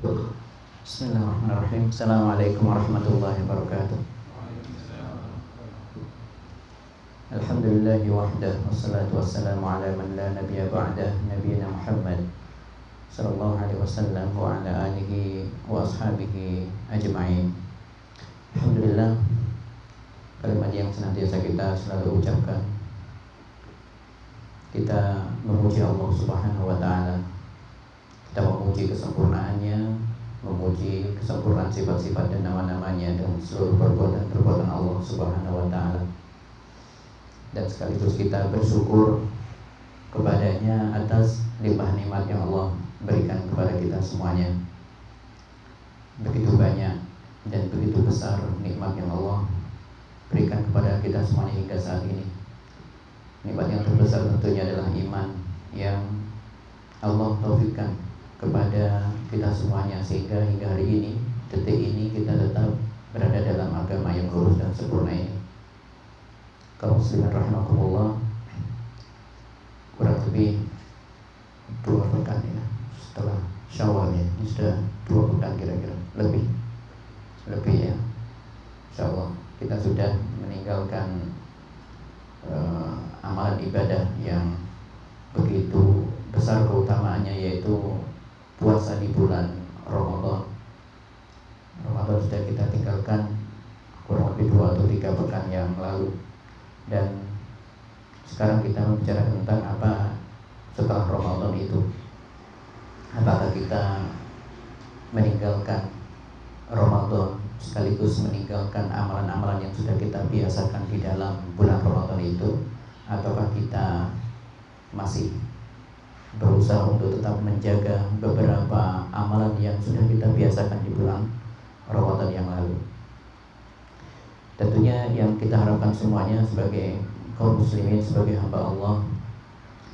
Bismillahirrahmanirrahim. Assalamualaikum warahmatullahi wabarakatuh. Alhamdulillahi wahdah, wassalatu wassalamu ala man la nabiyya ba'dah, nabiyina Muhammad sallallahu alaihi wasallam wa ala alihi wa ashabihi ajma'in. Alhamdulillah, kalimat yang senantiasa kita selalu ucapkan, kita memuji Allah Subhanahu wa ta'ala. Kita memuji kesempurnaannya, memuji kesempurnaan sifat-sifat dan nama-namanya dan seluruh perbuatan-perbuatan Allah Subhanahu wa ta'ala. Dan sekaligus kita bersyukur kepadanya atas limpah nikmat yang Allah berikan kepada kita semuanya. Begitu banyak dan begitu besar nikmat yang Allah berikan kepada kita semuanya hingga saat ini. Nikmat yang terbesar tentunya adalah iman yang Allah taufikkan kepada kita semuanya, sehingga hingga hari ini, detik ini, kita tetap berada dalam agama yang lurus dan sempurna ini. Kaum muslimin rahimakumullah, kurang lebih 2 pekan ya setelah Syawal ya, ini sudah 2 pekan kira-kira, lebih ya, insyaallah kita sudah meninggalkan amalan ibadah yang begitu besar keutamaannya, yaitu puasa di bulan Ramadan. Ramadan sudah kita tinggalkan kurang lebih 2 atau 3 pekan yang lalu. Dan sekarang kita membicarakan tentang apa setelah Ramadan itu. Apakah kita meninggalkan Ramadan sekaligus meninggalkan amalan-amalan yang sudah kita biasakan di dalam bulan Ramadan itu, ataukah kita masih berusaha untuk tetap menjaga beberapa amalan yang sudah kita biasakan di bulan Ramadan yang lalu. Tentunya yang kita harapkan semuanya sebagai kaum muslimin, sebagai hamba Allah,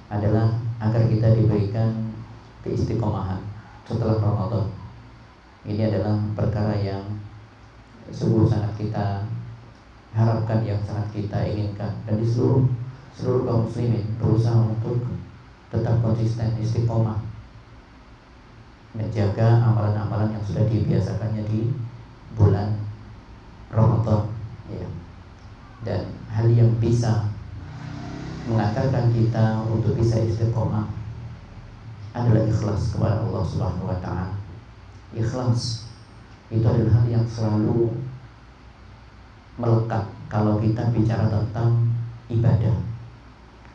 adalah agar kita diberikan keistiqomahan setelah Ramadan. Ini adalah perkara yang sungguh sangat kita harapkan, yang sangat kita inginkan, dan di seluruh kaum muslimin berusaha untuk tetap konsisten, istiqomah menjaga amalan-amalan yang sudah dibiasakannya di bulan Ramadan ya. Dan hal yang bisa mengantarkan kita untuk bisa istiqomah adalah ikhlas kepada Allah Subhanahu wa ta'ala. Ikhlas itu adalah hal yang selalu melekat kalau kita bicara tentang ibadah,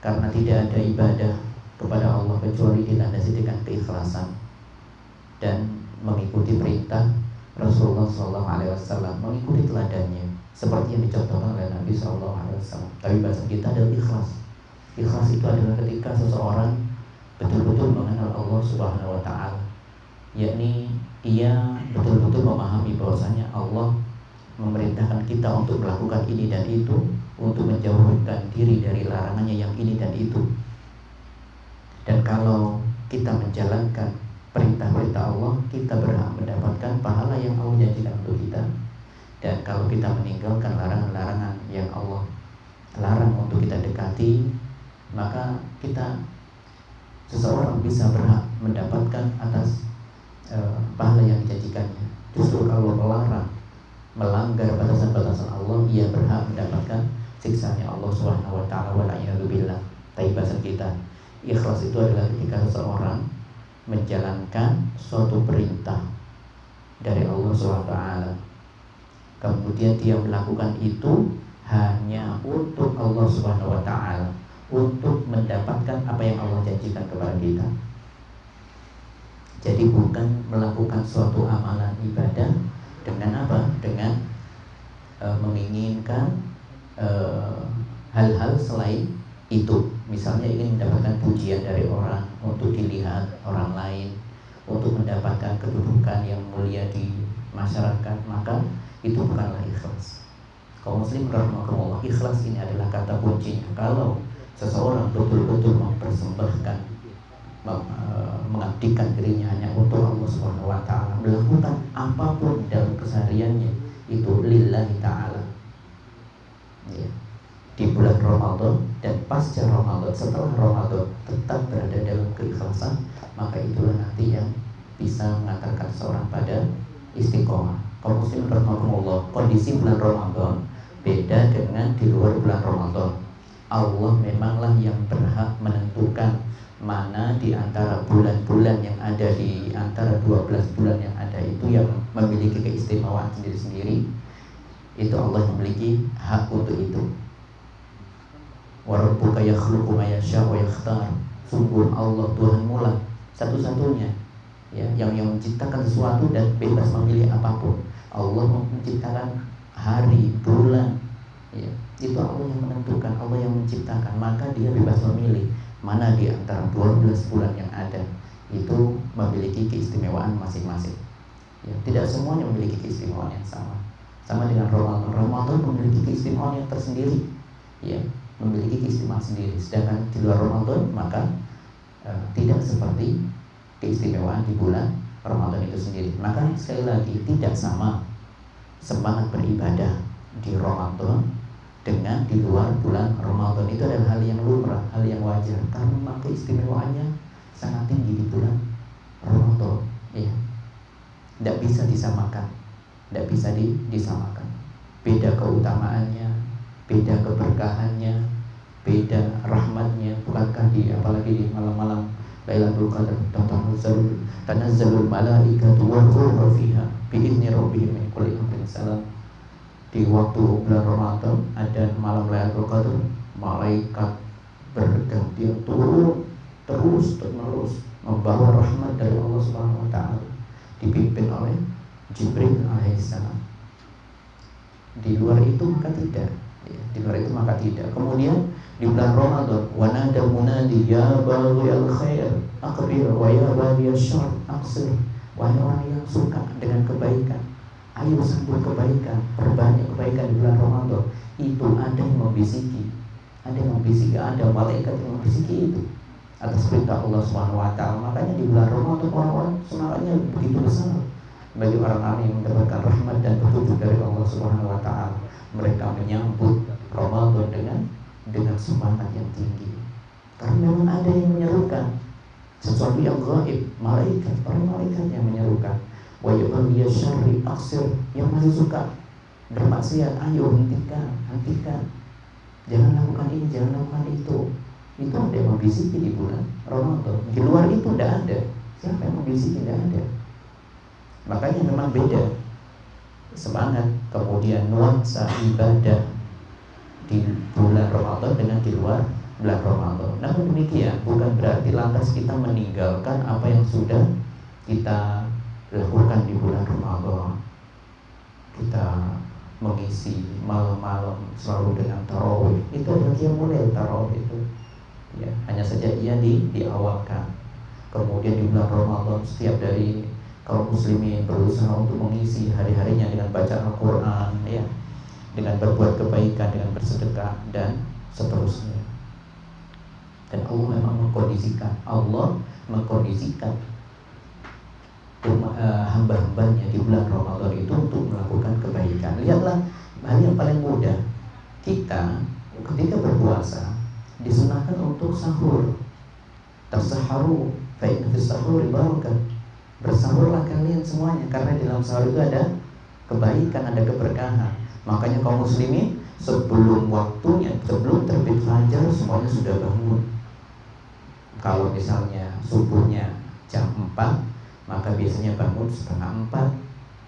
karena tidak ada ibadah kepada Allah kecuali dilandasi dengan keikhlasan dan mengikuti perintah Rasulullah SAW, mengikuti teladannya seperti yang dicontohkan oleh Nabi SAW. Tapi bahasa kita adalah ikhlas. Ikhlas itu adalah ketika seseorang betul-betul mengenal Allah Subhanahu wa ta'ala, yakni ia betul-betul memahami bahwasanya Allah memerintahkan kita untuk melakukan ini dan itu, untuk menjauhkan diri dari larangannya yang ini dan itu. Dan kalau kita menjalankan perintah-perintah Allah, kita berhak mendapatkan pahala yang Allah janjikan untuk kita. Dan kalau kita meninggalkan larangan-larangan yang Allah larang untuk kita dekati, maka seseorang bisa berhak mendapatkan atas pahala yang dijanjikannya. Justru kalau melarang, melanggar batasan-batasan Allah, ia berhak mendapatkan siksanya Allah Subhanahu wa ta'ala. Wala'iyadzubillah. Tapi bahasa kita, ikhlas itu adalah ketika seseorang menjalankan suatu perintah dari Allah Subhanahu wa ta'ala, kemudian dia melakukan itu hanya untuk Allah Subhanahu wa ta'ala, untuk mendapatkan apa yang Allah janjikan kepada kita. Jadi bukan melakukan suatu amalan ibadah dengan apa? Dengan menginginkan hal-hal selain itu. Misalnya ingin mendapatkan pujian dari orang, untuk dilihat orang lain, untuk mendapatkan kedudukan yang mulia di masyarakat, maka itu bukanlah ikhlas. Kaum muslim rahimakumullah, ikhlas ini adalah kata kuncinya. Kalau seseorang betul-betul mempersembahkan, mengabdikan dirinya hanya untuk Allah Subhanahu wa ta'ala, melakukan apapun dalam kesehariannya itu lillahi ta'ala ya, di bulan Ramadan dan pasca Ramadan, setelah Ramadan tetap berada dalam keikhlasan, maka itulah nanti yang bisa mengantarkan seorang istiqomah. Kaum muslimin rahimakumullah, kondisi bulan Ramadan beda dengan di luar bulan Ramadan. Allah memanglah yang berhak menentukan mana di antara bulan-bulan yang ada, di antara 12 bulan yang ada itu yang memiliki keistimewaan sendiri-sendiri. Itu Allah memiliki hak untuk itu. Wa rabbuka yakhluqu ma yasha wa yakhtar. Sungguh Allah Tuhanmu lah satu-satunya ya yang menciptakan sesuatu dan bebas memilih apapun. Allah menciptakan hari, bulan, ya, itu Allah yang menentukan, Allah yang menciptakan, maka dia bebas memilih mana di antara 12 bulan yang ada itu memiliki keistimewaan masing-masing. Ya, tidak semuanya memiliki keistimewaan yang sama. Sama dengan Ramadan. Ramadan memiliki keistimewaan yang tersendiri, ya, memiliki keistimewaan sendiri. Sedangkan di luar Ramadan maka tidak seperti keistimewaan di bulan Ramadan itu sendiri. Maka sekali lagi tidak sama semangat beribadah di Ramadan dengan di luar bulan Ramadan. Itu adalah hal yang lumrah, hal yang wajar, karena memang keistimewaannya sangat tinggi di bulan Ramadan. Ya, tidak bisa disamakan, tidak bisa disamakan. Beda keutamaannya, beda keberkahannya, beda rahmatnya. Bukankah apalagi di malam-malam Lailatul Qadar tanazzalul malaikatu wa ruhu fiha bi'izni rabbihim min kulli amrin salam. Di waktu bulan Ramadan ada malam Lailatul Qadar, malaikat bergantian turun terus-menerus membawa rahmat dari Allah Subhanahu wa taala, dipimpin oleh Jibril alaihissalam. Di luar itu maka tidak, ya, di luar itu maka tidak. Kemudian di bulan Ramadan, wa nada munadi ya baghiyal khair aqbil wa ya baghiyal syarr aqsir. Wahai orang yang suka dengan kebaikan, ayo sambut kebaikan, perbanyak kebaikan di bulan Ramadan. Itu ada yang membisiki, ada malaikat yang membisiki itu atas perintah Allah Subhanahu wa taala. Makanya di bulan Ramadan orang-orang semangatnya begitu besar bagi orang-orang yang mendapatkan rahmat dan petunjuk dari Allah Subhanahu wa taala. Mereka menyambut Ramadan dengan semangat yang tinggi, karena memang ada yang menyerukan sesuatu yang gaib, para malaikat yang menyerukan. Wa yabghiya syarri aksir, yang masih suka bermaksiat, ayo hentikan, jangan lakukan ini, jangan lakukan itu. Itu ada yang membisiki di bulan Ramadan. Di luar itu tidak ada. Siapa yang membisiki? Tidak ada. Makanya memang beda semangat, kemudian nuansa ibadah di bulan Ramadan dengan di luar bulan Ramadan. Namun demikian bukan berarti lantas kita meninggalkan apa yang sudah kita lakukan di bulan Ramadan. Kita mengisi malam-malam selalu dengan tarawih. Itu adalah yang mulai tarawih itu. Ya, hanya saja ia diawalkan. Kemudian di bulan Ramadan setiap dari kaum muslimin berusaha untuk mengisi hari-harinya dengan baca Al-Quran, ya, dengan berbuat kebaikan, dengan bersedekah dan seterusnya. Dan Allah memang mengkondisikan hamba-hambanya di bulan Ramadan itu untuk melakukan kebaikan. Lihatlah hal yang paling mudah, kita ketika berpuasa disunahkan untuk sahur. Tasaharu fa inna fis sahuri barakah. Bersahurlah kalian semuanya, karena di dalam sahur itu ada kebaikan, ada keberkahan. Makanya kaum muslimin sebelum waktunya, sebelum terbit fajar semuanya sudah bangun. Kalau misalnya subuhnya jam 4, maka biasanya bangun setengah 4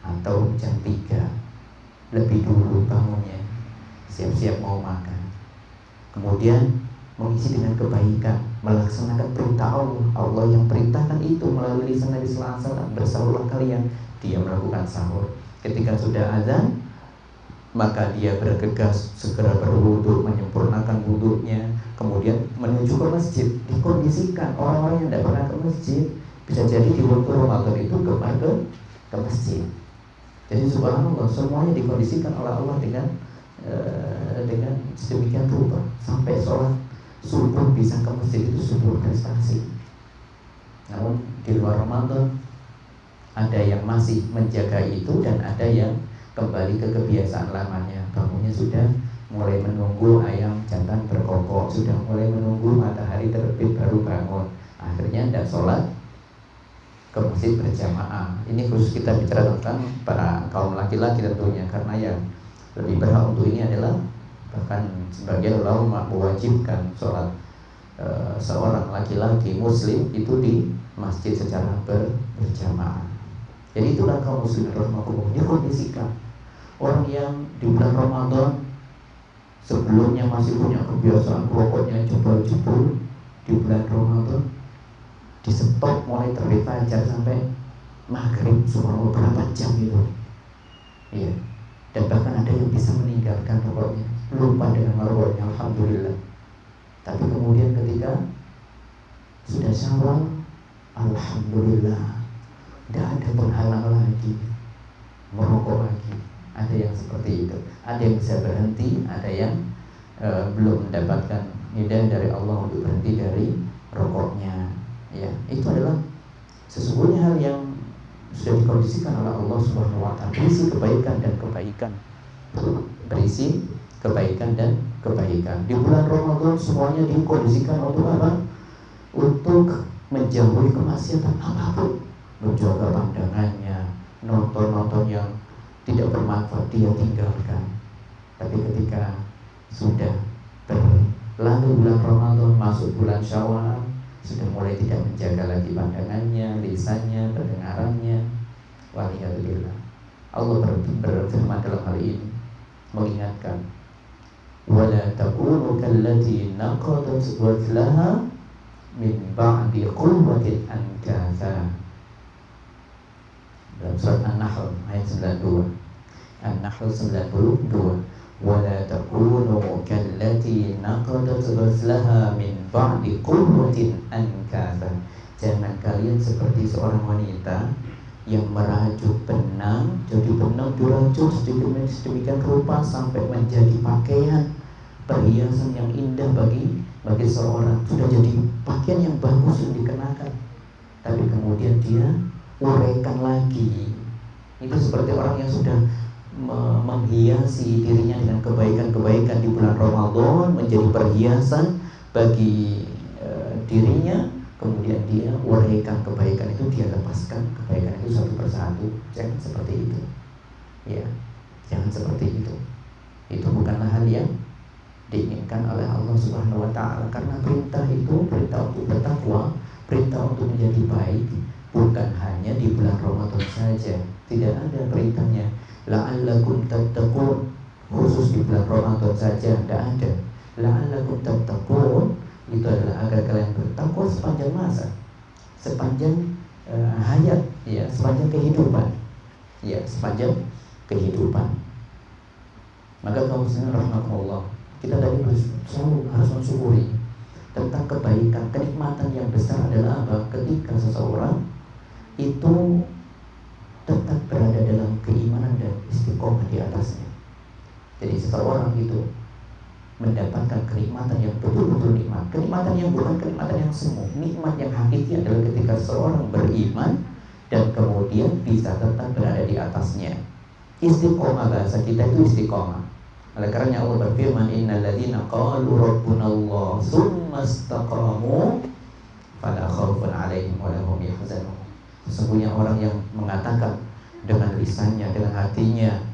atau jam 3. Lebih dulu bangunnya, siap-siap mau makan. Kemudian mengisi dengan kebaikan, melaksanakan perintah Allah. Allah yang perintahkan itu melalui lisan Nabi sallallahu alaihi wasallam, bersahurlah kalian. Dia melakukan sahur. Ketika sudah azan, maka dia bergegas segera berwudu, menyempurnakan wudunya, kemudian menuju ke masjid. Dikondisikan orang-orang yang tidak pernah ke masjid, bisa jadi di waktu Ramadan itu gemar ke masjid. Jadi subhanallah, semuanya dikondisikan oleh Allah dengan sedemikian rupa, sampai sholat subuh bisa ke masjid itu sebuah prestasi. Namun di luar Ramadan ada yang masih menjaga itu dan ada yang kembali ke kebiasaan lamanya. Bangunnya sudah mulai menunggu ayam jantan berkokok, sudah mulai menunggu matahari terbit baru bangun. Akhirnya tidak sholat, ke masjid berjamaah. Ini khusus kita bicara tentang para kaum laki-laki tentunya, karena yang lebih berhak untuk ini adalah bahkan sebagian ulama mewajibkan sholat seorang laki-laki muslim itu di masjid secara berjamaah. Jadi itulah kaum muslimin rahimakumullah, dikondisikan orang yang di bulan Ramadan sebelumnya masih punya kebiasaan rokoknya jebol-jebol, di bulan Ramadan di stop mulai terbit fajar sampai maghrib, selama beberapa jam itu. Iya. Dan bahkan ada yang bisa meninggalkan rokoknya, lupa dengan rokoknya, alhamdulillah. Tapi kemudian ketika sudah Syawal, alhamdulillah, tidak ada penghalang lagi merokok lagi. Ada yang seperti itu. Ada yang bisa berhenti, ada yang belum mendapatkan hidayah dari Allah untuk berhenti dari rokoknya. Ya, itu adalah sesungguhnya hal yang sudah dikondisikan oleh Allah Subhanahu wa taala, berisi kebaikan dan kebaikan. Berisi kebaikan dan kebaikan. Di bulan Ramadan semuanya dikondisikan untuk apa? Untuk menjauhi kemaksiatan apapun, menjaga pandangannya, nonton-nonton yang tidak bermanfaat dia tinggalkan. Tapi ketika sudah berlalu bulan Ramadan, masuk bulan Syawal, sudah mulai tidak menjaga lagi pandangannya, lisannya, pendengarannya. Waliyadzubillah. Allah berfirman dalam hal ini, mengingatkan, wala takunu kallati naqadat ghazlaha min ba'di quwwatin ankatha. Dalam surat An-Nahl ayat 92. An-Nahl 92. Wala takunu kallati naqadat ghazlaha min ba'di quwwatin ankatha. Jangan kalian seperti seorang wanita yang merajut benang, jadi benang dirajut sedemikian rupa sampai menjadi pakaian, perhiasan yang indah bagi seorang, sudah jadi pakaian yang bagus yang dikenakan, tapi kemudian dia uraikan lagi. Itu seperti orang yang sudah menghiasi dirinya dengan kebaikan-kebaikan di bulan Ramadan, menjadi perhiasan bagi dirinya, kemudian dia uraikan kebaikan itu, dia lepaskan kebaikan itu satu persatu. Jangan seperti itu, ya, jangan seperti itu. Itu bukanlah hal yang diinginkan oleh Allah Subhanahu wa taala, karena perintah itu perintah untuk bertakwa, perintah untuk menjadi baik, bukan hanya di bulan Ramadan saja. Tidak ada perintahnya la'allakum tattaqun khusus di bulan Ramadan saja, tidak ada. La'allakum tattaqun itu adalah agar kalian bertakwa sepanjang masa, sepanjang hayat, ya, sepanjang kehidupan, ya, sepanjang kehidupan. Maka kaum muslimin rahimakumullah, kita tadi selalu harus mensyukuri tentang kebaikan, kenikmatan yang besar adalah apa? Ketika seseorang itu tetap berada dalam keimanan dan istiqomah di atasnya. Jadi seseorang itu mendapatkan kenikmatan yang betul-betul nikmat, kenikmatan yang bukan kenikmatan yang semu. Nikmat yang hakiki adalah ketika seseorang beriman dan kemudian bisa tetap berada di atasnya. Istiqomah, bahasa kita itu istiqomah. Oleh karena Allah berfirman, innal ladzina qalu rabbunallah tsumma istaqamu fala khaufun 'alaihim wa lahum yahzanun. Sesungguhnya orang yang mengatakan dengan lisannya, dengan hatinya,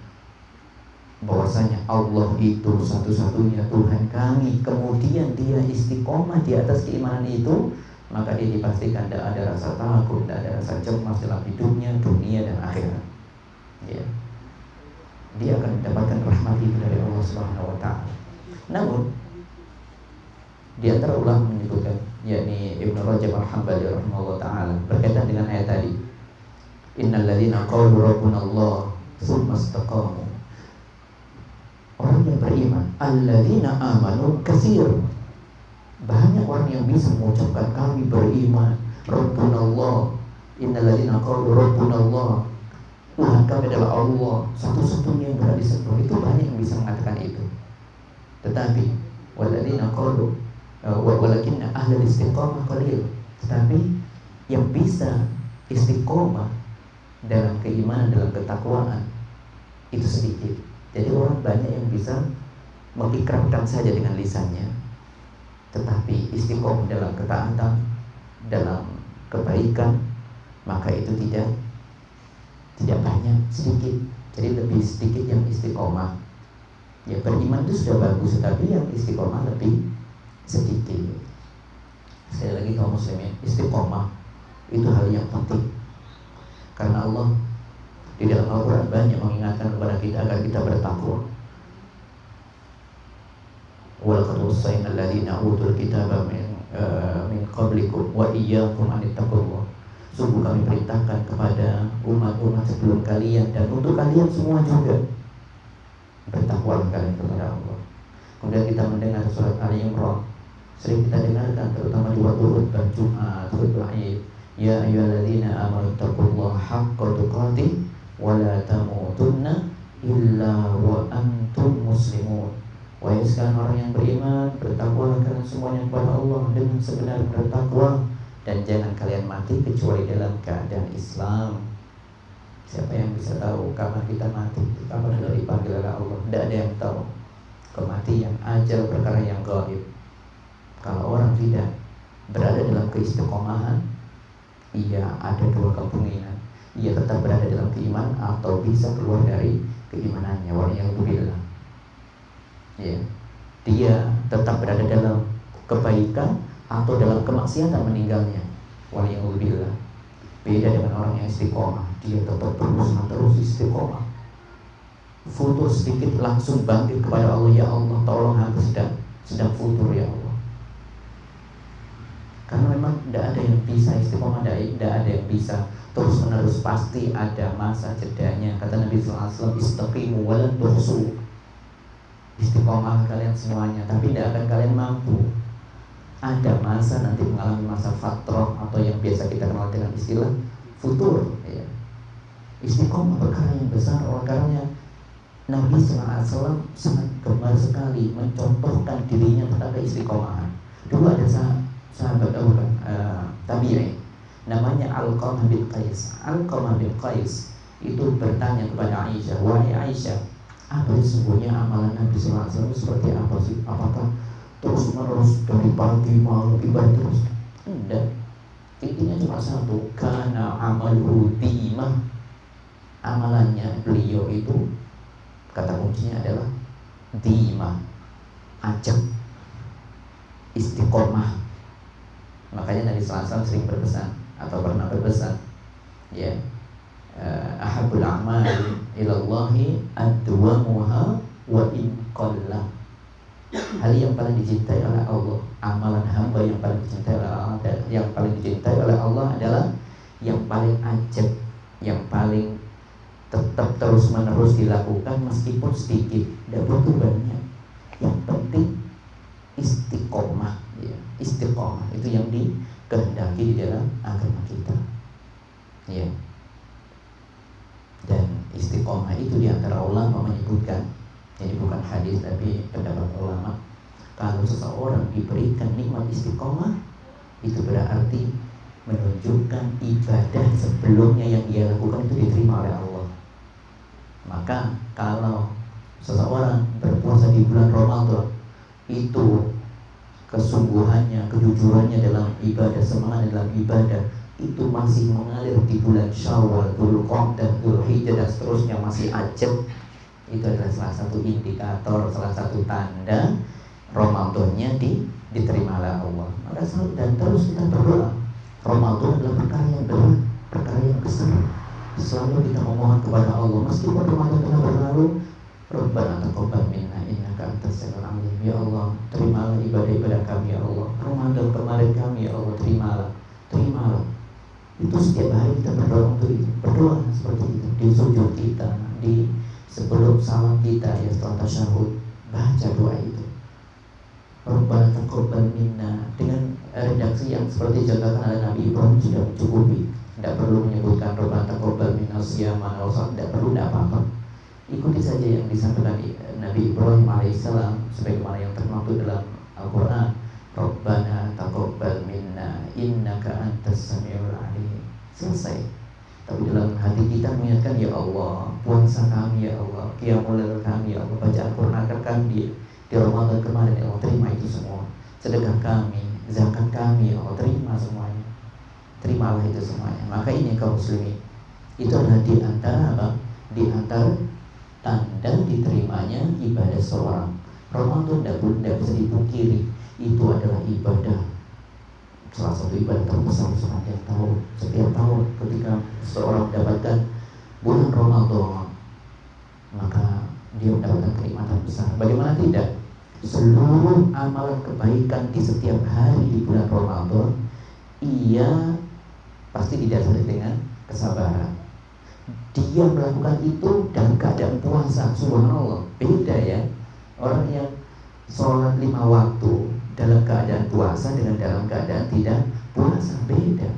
bahwasanya Allah itu satu-satunya Tuhan kami, kemudian dia istiqomah di atas keimanan itu, maka dia dipastikan tidak ada rasa takut, tidak ada rasa cemas dalam hidupnya, dunia dan akhirat. Ya. Dia akan mendapatkan rahmat itu dari Allah Subhanahu wa taala. Namun di antara ulama menyebutkan, yakni Ibnu Rajab Al-Hambali rahimahullah taala, berkaitan dengan ayat tadi, innal ladzina qalu rabbunallah tsumma istaqamu. Orang yang beriman, alladzina amanu katsir. Banyak orang yang bisa mengucapkan kami beriman, rabbunallah, innal ladzina qalu rabbunallah, Tuhan kami adalah Allah, satu-satunya yang berhak disembah. Itu banyak yang bisa mengatakan itu. Tetapi walladzina qalu walakinna ahlul istiqamah qalil. Tetapi yang bisa istiqomah dalam keimanan, dalam ketakwaan itu sedikit. Jadi orang banyak yang bisa mengikrarkan saja dengan lisannya, tetapi istiqomah dalam ketaatan, dalam kebaikan, maka itu tidak banyak, sedikit. Jadi lebih sedikit yang istiqomah. Ya, beriman itu sudah bagus, tapi yang istiqomah lebih sedikit. Sekali lagi kaum muslimin, istiqomah itu hal yang penting. Karena Allah di dalam Al-Quran banyak mengingatkan kepada kita agar kita bertakwa. Walaqad wassayna alladziina utul kitaba min qablikum wa iyyakum an ittaqullah. Sungguh kami perintahkan kepada umat-umat sebelum kalian dan untuk kalian semua juga, bertakwalah kalian kepada Allah. Kemudian kita mendengar surat Ali Imran, sering kita dengarkan terutama di waktu khutbah Jumat, khutbah Id. Ya ayyuhalladzina amanu taqullaha haqqa tuqatih wa la tamutunna illa wa antum muslimun. Wahai sekalian orang yang beriman, bertakwalah kalian semuanya kepada Allah dengan sebenar bertakwa, dan jangan kalian mati kecuali dalam keadaan Islam. Siapa yang bisa tahu kapan kita mati, kapan kita dipanggil oleh Allah? Tidak ada yang tahu. Kematian, ajal, perkara yang gaib. Kalau orang tidak berada dalam keistiqomahan, ia ada dua kemungkinan. Ia tetap berada dalam keimanan atau bisa keluar dari keimanannya. Waliyahulillah. Ya, dia tetap berada dalam kebaikan atau dalam kemaksiatan meninggalnya. Waliyahulillah. Beda dengan orang yang istiqomah, dia tetap terus istiqomah. Futur sedikit langsung bangkit kepada Allah. Ya Allah, tolong aku sedang futur ya Allah. Karena memang tidak ada yang bisa istiqomah, tidak ada yang bisa terus menerus, pasti ada masa jedanya. Kata Nabi sallallahu alaihi wasallam, istaqimu walan tuhsu. Istiqomah kalian semuanya, tapi tidak akan kalian mampu. Ada masa nanti mengalami masa fatrah atau yang biasa kita kenal dengan istilah futur. Ya. Istiqomah perkara yang besar. Oleh karenanya Nabi SAW sangat gemar sekali mencontohkan dirinya pada istiqomahan. Dulu ada sahabat tabi'in namanya Alqamah bin Qais. Alqamah bin Qais itu bertanya kepada Aisyah, wahai Aisyah, apa sesungguhnya amalan Nabi SAW seperti apa sih? Apakah terus menerus dari pagi malam ibadah terus? Tidak. Intinya cuma satu, karena amaluhu dimah. Amalannya beliau itu, kata kuncinya adalah dimah, ajak, istiqomah. Makanya Nabi SAW sering berpesan atau pernah berpesan, ya, ahabul a'mal ilallahi adwamuha wa in qalla. Hal yang paling dicintai oleh Allah, amalan hamba yang paling dicintai oleh Allah, yang paling dicintai oleh Allah adalah yang paling ajak, yang paling tetap terus menerus dilakukan meskipun sedikit, tidak butuh banyak. Yang penting istiqomah, ya. Istiqomah itu yang dikehendaki di dalam agama kita, ya. Dan istiqomah itu diantara ulama menyebutkan, ini bukan hadis tapi pendapat ulama, kalau seseorang diberikan nikmat istiqomah, itu berarti menunjukkan ibadah sebelumnya yang dia lakukan itu diterima oleh Allah. Maka kalau seseorang berpuasa di bulan Ramadan, itu kesungguhannya, kejujurannya dalam ibadah, semangat dalam ibadah itu masih mengalir di bulan Syawal, Dzulqa'dah, Dzulhijjah dan seterusnya masih ajab, itu adalah salah satu indikator, salah satu tanda Ramadannya diterima oleh Allah. Maka dan terus kita berdoa. Ramadan adalah perkara yang berat, perkara yang besar. Selalu kita memohon kepada Allah meskipun Ramadan telah berlalu. Rabbana taqabbal minna innaka antas samiul alim. Ya Allah, terimalah ibadah-ibadah kami ya Allah. Ramadan kemarin kami ya Allah, terimalah. Itu setiap hari kita berdoa untuk itu. Berdoa seperti itu di sujud kita, di sebelum salam kita, ya setelah tasyahud, baca doa itu. Rabbana taqabbal minna, dengan redaksi yang seperti dicontohkan oleh Nabi Ibrahim sudah mencukupi. Tidak perlu menyebutkan Rabbana taqabbal minna siyama wa salat, tidak perlu, tidak apa-apa. Ikuti saja yang disampaikan Nabi Ibrahim alaihissalam sebagaimana yang termaktub dalam Al-Quran. Rabbana taqabbal minna innaka antas samiul alim. Selesai. Tapi dalam hati kita mengingatkan, ya Allah, puasa kami ya Allah, qiyamul lail kami ya Allah, bacaan Quran kami di Ramadan kemarin ya Allah, terima itu semua. Sedekah kami, zakat kami ya Allah, terima semuanya. terimalah itu semuanya. Maka ini kaum muslimin, itu adalah di antara apa? Di antara tanda diterimanya ibadah seorang. Ramadan tidak bisa dipungkiri, itu adalah ibadah, salah satu ibadah terbesar sepanjang tahun. Setiap tahun ketika seorang mendapatkan bulan Ramadan, maka dia mendapatkan kenikmatan besar. Bagaimana tidak? Seluruh amalan kebaikan di setiap hari di bulan Ramadan, ia pasti didasari dengan kesabaran. Dia melakukan itu dalam keadaan puasa. Subhanallah, beda ya. Orang yang sholat 5 waktu dalam keadaan puasa dengan dalam keadaan tidak puasa, beda.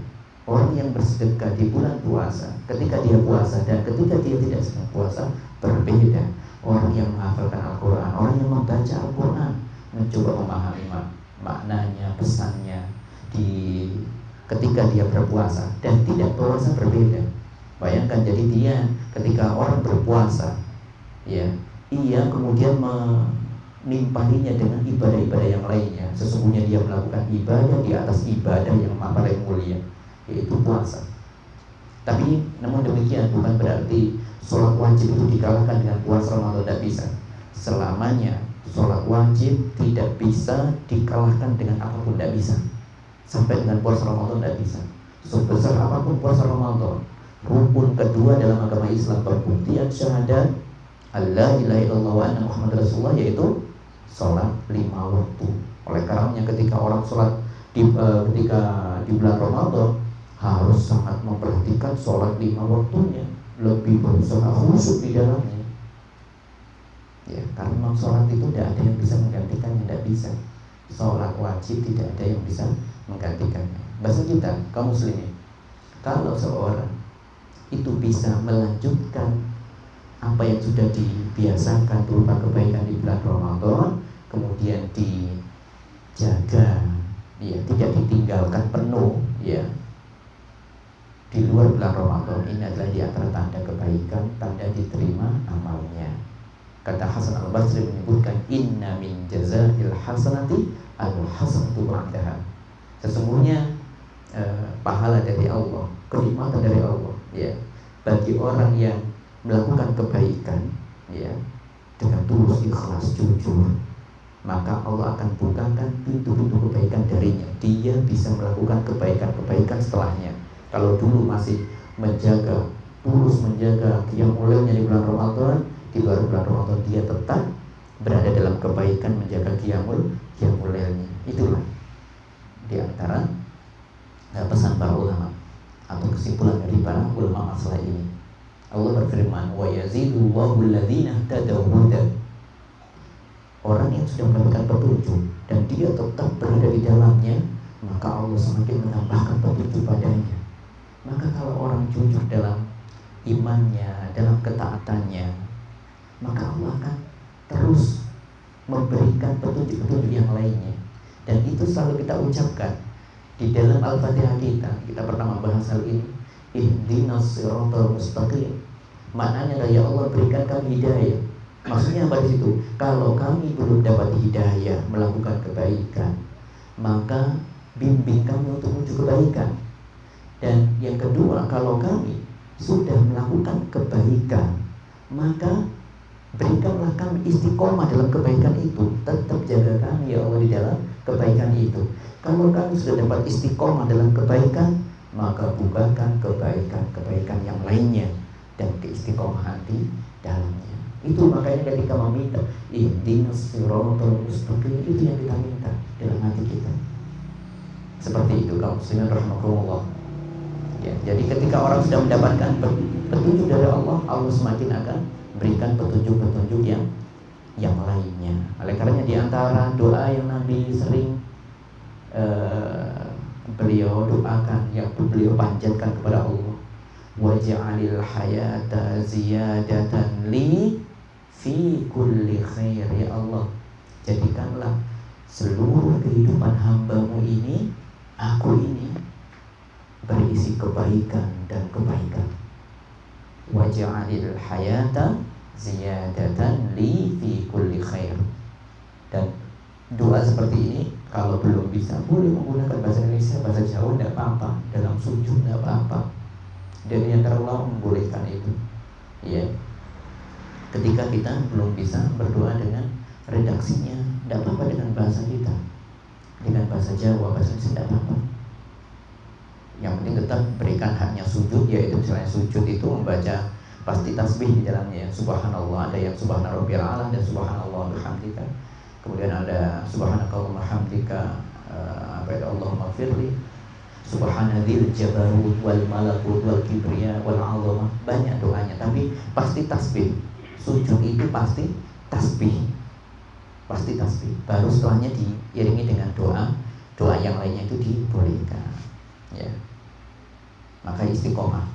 Orang yang bersedekah di bulan puasa, ketika dia puasa dan ketika dia tidak sedang puasa, berbeda. Orang yang menghafalkan Al-Quran, orang yang membaca Al-Quran, mencoba memahami maknanya, pesannya di ketika dia berpuasa dan tidak puasa, berbeda. Bayangkan, jadi dia ketika orang berpuasa, ya, ia kemudian menimpalinya dengan ibadah-ibadah yang lainnya. Sesungguhnya dia melakukan ibadah di atas ibadah yang paling mulia, yaitu puasa. Tapi namun demikian bukan berarti sholat wajib itu dikalahkan dengan puasa Ramadan, tidak bisa. Selamanya sholat wajib tidak bisa dikalahkan dengan apapun, tidak bisa. Sampai dengan puasa Ramadan tidak bisa. Sebesar apapun puasa Ramadan, rukun kedua dalam agama Islam, pembuktian syahadat Allah ilaha illallah wa anna Muhammad Rasulullah, yaitu sholat 5 waktu. Oleh karenanya ketika orang sholat ketika di bulan Ramadan harus sangat memperhatikan sholat 5 waktunya, lebih berusaha khusyuk di dalamnya. Ya, karena memang sholat itu tidak ada yang bisa menggantikannya, tidak bisa. Sholat wajib tidak ada yang bisa menggantikannya. Bahasa kita kaum muslimin, kalau seorang itu bisa melanjutkan apa yang sudah dibiasakan berupa kebaikan di bulan Ramadan, kemudian dijaga, ya, tidak ditinggalkan penuh, ya, di luar bulan Ramadan, ini adalah di antara tanda kebaikan, tanda diterima amalnya. Kata Hasan Al-Basri menyebutkan, inna min jazail hasanati al-hasanatu ba'daha. Sesungguhnya pahala dari Allah, kenikmatan dari Allah, ya, bagi orang yang melakukan kebaikan, ya, dengan tulus, ikhlas, jujur, maka Allah akan bukakan pintu-pintu kebaikan darinya. Dia bisa melakukan kebaikan-kebaikan setelahnya. Kalau dulu masih tulus menjaga qiyamul lailnya di bulan Ramadan, di luar bulan Ramadan dia tetap berada dalam kebaikan, menjaga qiyamul lailnya. Itulah di antara pesan para ulama atau kesimpulan dari para ulama masalah ini. Allah berfirman, wa yazidu Allahu alladziina ihtadaw huda. Orang yang sudah mendapatkan petunjuk dan dia tetap berada di dalamnya, maka Allah semakin menambahkan petunjuk padanya. Maka kalau orang jujur dalam imannya, dalam ketaatannya, maka Allah akan terus memberikan petunjuk-petunjuk yang lainnya. Dan itu selalu kita ucapkan di dalam Al-Fatihah kita. Kita pernah membahas hal ini. Ihdinas siratal mustaqim. Maknanya adalah, ya Allah, berikan kami hidayah. Maksudnya apa di situ? Kalau kami belum dapat hidayah melakukan kebaikan, maka bimbing kami untuk menuju kebaikan. Dan yang kedua, kalau kami sudah melakukan kebaikan, maka berikanlah kami istiqomah dalam kebaikan itu. Tetap jaga kami, ya Allah, di dalam kebaikan itu. Kalau kami sudah dapat istiqomah dalam kebaikan, maka bukakan kebaikan-kebaikan yang lainnya dan keistiqomahan di dalamnya. Itu makanya ketika meminta ihdinas siratal mustaqim, itu yang kita minta dalam hati kita. Seperti itu kaum muslimin rahimakumullah. Ya, jadi ketika orang sudah mendapatkan petunjuk dari Allah, Allah semakin akan berikan petunjuk-petunjuk yang lainnya. Oleh karenanya di antara doa yang Nabi sering beliau doakan, yang beliau panjatkan kepada Allah, waj'alil hayata ziyadatan li fi kulli khair. Ya Allah, jadikanlah seluruh kehidupan hamba-Mu ini, aku ini, berisi kebaikan dan kebaikan. Waj'alil hayata ziyadatan li fi kulli khair. Dan doa seperti ini kalau belum bisa boleh menggunakan bahasa Indonesia, bahasa Jawa tidak apa-apa, dalam sujud tidak apa-apa. Dan yang ulama membolehkan itu. Ya, ketika kita belum bisa berdoa dengan redaksinya, tidak apa-apa dengan bahasa kita, dengan bahasa Jawa, bahasa Indonesia tidak apa-apa. Yang penting tetap berikan haknya sujud, yaitu misalnya sujud itu membaca pasti tasbih di dalamnya. Subhanallah, ada yang subhana rabbiyal a'la dan subhanallah bihamdika. Kemudian ada subhanakallahumma hamdika, apa itu, Allahumma firli, subhanadzil jabarut wal malakut wal kibriya wal azamah. Banyak doanya, tapi pasti tasbih. Sujud itu pasti tasbih. Pasti tasbih. Baru setelahnya diiringi dengan doa. Doa yang lainnya itu dibolehkan. Ya. Maka istiqomah.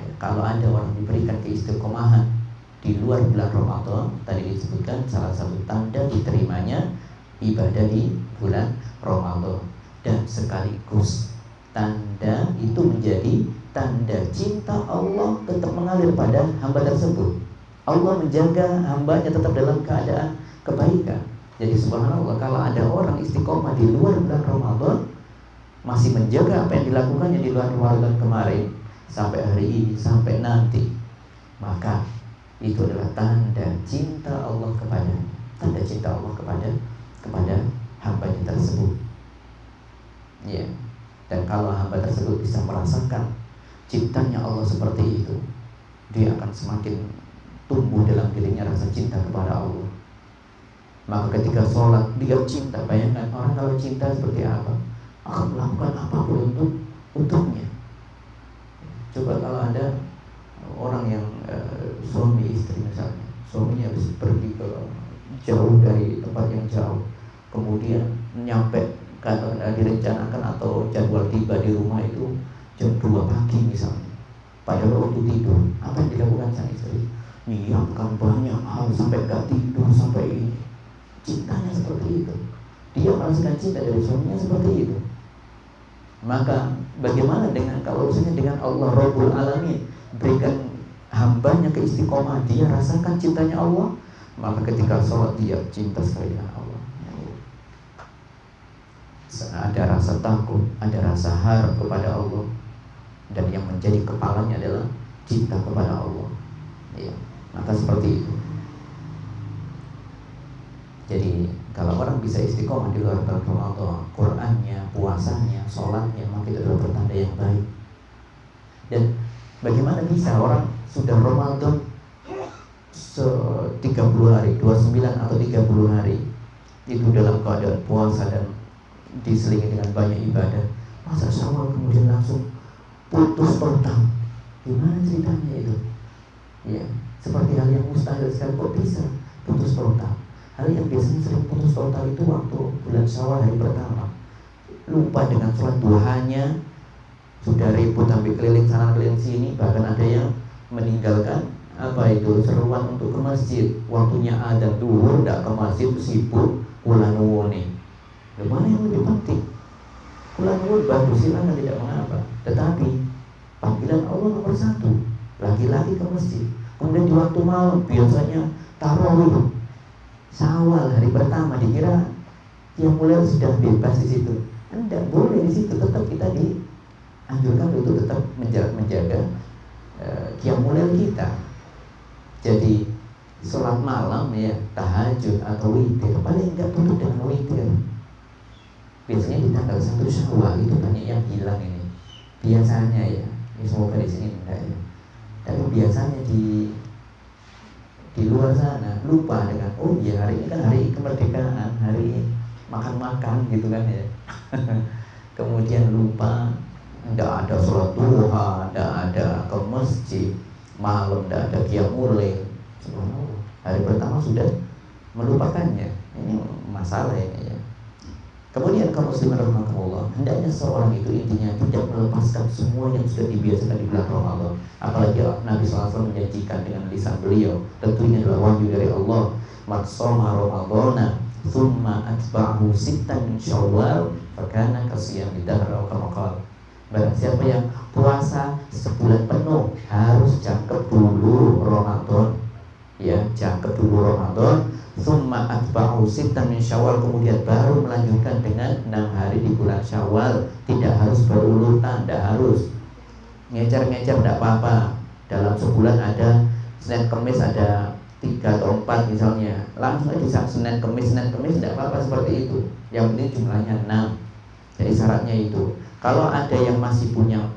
Ya, kalau ada orang diberikan keistiqomahan di luar bulan Ramadan, tadi disebutkan salah satu tanda diterimanya ibadah di bulan Ramadan. Dan sekaligus tanda itu menjadi tanda cinta Allah tetap mengalir pada hamba tersebut. Allah menjaga hambanya tetap dalam keadaan kebaikan. Jadi subhanallah, kalau ada orang istiqomah di luar bulan Ramadan, masih menjaga apa yang dilakukannya di luar Ramadan kemarin, sampai hari ini, sampai nanti, maka itu adalah tanda cinta Allah kepada, tanda cinta Allah kepada hambanya tersebut. Ya. Dan kalau hamba tersebut bisa merasakan cintanya Allah seperti itu, dia akan semakin tumbuh dalam dirinya rasa cinta kepada Allah. Maka ketika sholat dia cinta. Bayangkan orang kalau cinta seperti apa, akan melakukan apapun untuknya. Coba kalau ada orang yang suami istri misalnya, suaminya harus pergi ke jauh dari tempat yang jauh, kemudian nyampe kalau direncanakan atau jadwal tiba di rumah itu jam 2 pagi misalnya, padahal waktu tidur, apa yang dilakukan sang istri? Nyiapkan banyak hal sampai gak tidur, sampai ini. Cintanya seperti itu. Dia merasakan cinta dari suaminya seperti itu. Maka bagaimana dengan kalau misalnya dengan Allah Rabbul Alamin berikan hambanya keistiqomah, dia rasakan cintanya Allah, maka ketika sholat dia cinta sekali dengan Allah. Ada rasa takut, ada rasa harap kepada Allah, dan yang menjadi kepalanya adalah cinta kepada Allah. Ya, maka seperti itu. Jadi kalau orang bisa istiqomah di luar Ramadan, Qur'annya, puasanya, sholatnya, maka itu adalah pertanda yang baik. Dan bagaimana bisa orang sudah Ramadan 30 hari, 29 atau 30 hari itu dalam keadaan puasa dan diselingi dengan banyak ibadah, masa Syawal kemudian langsung putus total? Gimana ceritanya itu? Ya, seperti hal yang mustahil sekali, kok bisa putus total? Hal yang biasanya sering putus total itu waktu bulan Syawal hari pertama, lupa dengan sholat duhanya, sudah ribut sampai keliling sana keliling sini, bahkan ada yang meninggalkan apa itu seruan untuk ke masjid, waktunya adzan duhur tidak ke masjid, sibuk kula nuwun. Mana yang lebih penting? Kula nuwun bagus, silakan, tidak mengapa. Tetapi panggilan Allah nomor 1, laki-laki ke masjid. Kemudian di waktu malam biasanya tarawih Syawal hari pertama, dikira yang mulai sudah bebas di situ. Tidak boleh di situ, tetap kita dianjurkan untuk tetap menjaga qiyamul kita. Jadi sholat malam ya, tahajud atau witir, paling enggak tutup dengan witir. Biasanya di tanggal 1 Syawal itu banyak yang hilang ini. Biasanya ya, semoga di sini enggak ya. Tapi biasanya di luar sana lupa dengan, oh iya hari ini kan hari kemerdekaan, hari makan-makan gitu kan ya. Kemudian lupa, enggak ada sholat duha, enggak ada ke masjid, malam enggak ada qiyamul lail. Hari pertama sudah melupakannya. Ini masalah ini ya. Kemudian kaum muslimin rahimakumullah, hendaknya seorang itu intinya tidak melepaskan semua yang sudah dibiasakan di bulan Ramadan. Apalagi Nabi SAW menjanjikan dengan lisan beliau, tentunya adalah wahyu dari Allah, "Man shoma Ramadhana tsumma atba'ahu sittan min Syawal, fakana kasiyami dahr aw kama qala." Barang siapa yang puasa sebulan penuh, harus jangkep dulu Ramadan. Ya, jangkep dulu Ramadan, Tsumma atba'u sittan min Syawal, kemudian baru melanjutkan dengan 6 hari di bulan Syawal. Tidak harus berurutan, tidak harus ngecer-ngecer, tidak apa-apa. Dalam sebulan ada Senin Kemis ada 3 atau 4 misalnya, langsung aja Senin Kemis tidak apa-apa seperti itu. Yang penting jumlahnya 6. Jadi syaratnya itu. Kalau ada yang masih punya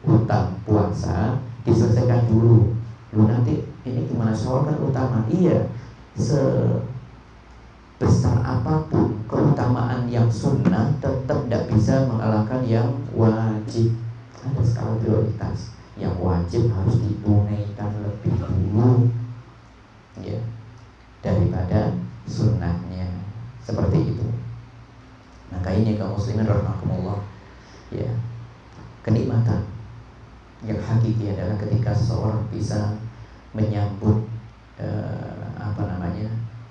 hutang puasa, diselesaikan dulu. Lu nanti ini gimana, Syawal kan utama. Iya, sebesar apapun keutamaan yang sunnah tetap tidak bisa mengalahkan yang wajib. Ada skala prioritas. Yang wajib harus ditunaikan lebih dulu, ya, daripada sunnahnya. Seperti itu. Maka ini kaum muslimin rahimakumullah, ya, kenikmatan yang hakiki adalah ketika seseorang bisa menyambut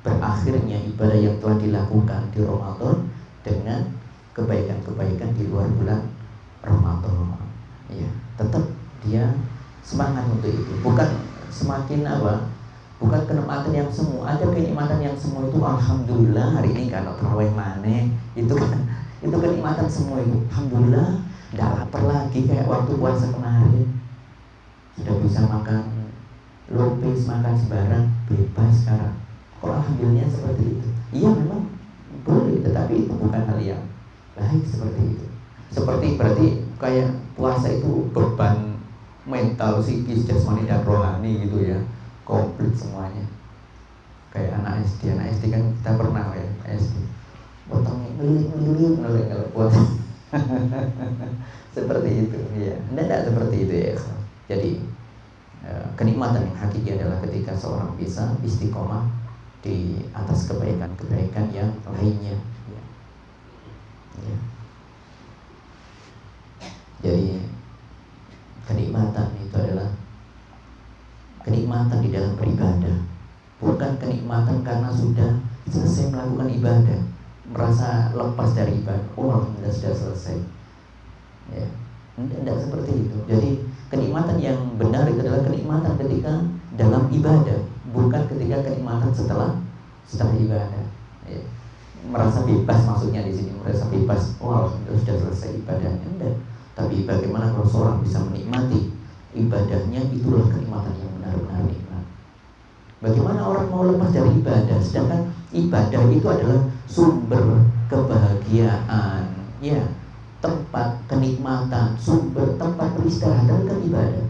berakhirnya ibadah yang telah dilakukan di Ramadan dengan kebaikan-kebaikan di luar bulan Ramadan. Ya, tetap dia semangat untuk itu. Bukan semakin bukan kenikmatan yang semu. Ada kenikmatan yang semu itu alhamdulillah hari ini kalau terawih maneh, itu kan itu kenikmatan semua itu. Alhamdulillah, tidak lapar lagi kayak waktu puasa kemarin. Sudah bisa makan lopis, makan sembarang, bebas sekarang. Kok alhamdulillah seperti itu? Iya memang boleh, tetapi itu bukan hal yang baik seperti itu. Seperti berarti kayak puasa itu beban mental, psikis, jasmani dan rohani gitu ya, komplit semuanya. Kayak anak SD kan kita pernah ya SD, potong ngeling kalau puasa. Seperti itu ya. Tidak seperti itu ya. Jadi kenikmatan yang hakiki adalah ketika seorang bisa istiqomah di atas kebaikan-kebaikan yang lainnya, ya. Ya. Jadi kenikmatan itu adalah kenikmatan di dalam beribadah, bukan kenikmatan karena sudah selesai melakukan ibadah, merasa lepas dari ibadah, oh alhamdulillah sudah selesai, ya. Tidak seperti itu. Jadi kenikmatan yang benar itu adalah kenikmatan ketika dalam ibadah, bukan ketika kenikmatan setelah ibadah. Ya. Merasa bebas maksudnya di sini, merasa bebas. Oh, alhamdulillah sudah selesai ibadahnya. Enggak. Tapi bagaimana kalau seorang bisa menikmati ibadahnya, itulah kenikmatan yang benar-benar nikmat. Bagaimana orang mau lepas dari ibadah, sedangkan ibadah itu adalah sumber kebahagiaan, ya, tempat kenikmatan, sumber tempat peristirahatan kan ibadah.